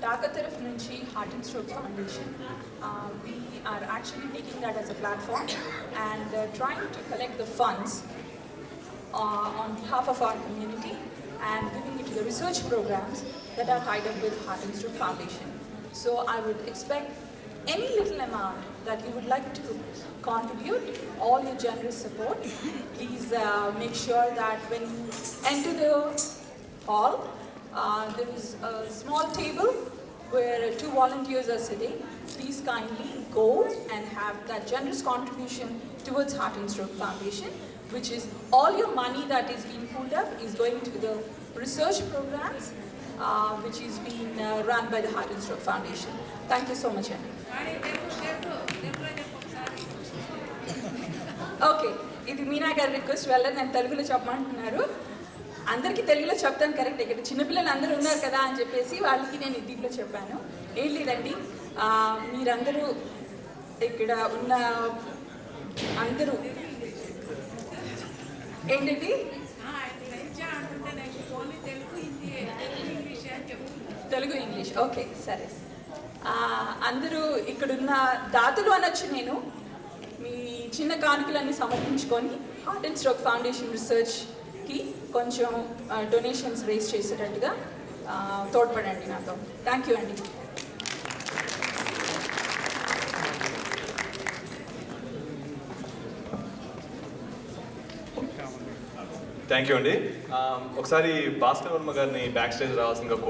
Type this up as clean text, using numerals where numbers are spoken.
Dhaka taraf nunchi Heart and Stroke Foundation. We are actually taking that as a platform and trying to collect the funds on behalf of our community and giving it to the research programs that are tied up with Heart and Stroke Foundation. So I would expect any little amount that you would like to contribute, all your generous support. Please make sure that when you enter the hall, there is a small table where 2 volunteers are sitting. Please kindly go and have that generous contribution towards Heart and Stroke Foundation, which is all your money that is being pulled up is going to the research programs, which is being run by the Heart and Stroke Foundation. Thank you so much, Andy. Okay, ఇది మీనా గారి request వల్ల నేను తెలుగులో చెప్పమంటున్నారు. అందరికీ తెలుగులో చెప్తాను correct. ఇక్కడ చిన్నపిల్లలు అందరూ ఉన్నారు కదా అని చెప్పేసి వాళ్ళకి నేను హిందీలో చెప్పాను. ఏం లేదండి, మీరందరూ ఇక్కడ ఉన్న అందరూ ఏంటండి తెలుగు ఇంగ్లీష్ ఓకే సరే. అందరూ ఇక్కడున్న దాతలు అనొచ్చు. నేను మీ చిన్న కానుకలన్నీ సమర్పించుకొని హార్ట్ అండ్ స్ట్రోక్ ఫౌండేషన్ రీసెర్చ్కి కొంచెం డొనేషన్స్ రేస్ చేసేటట్టుగా తోడ్పడండి నాతో. థ్యాంక్ యూ అండి. థ్యాంక్ యూ అండి. ఒకసారి భాస్కర్ వర్మ గారిని బ్యాక్ స్టేజ్ రావాల్సిందిగా కోరుతున్నాను.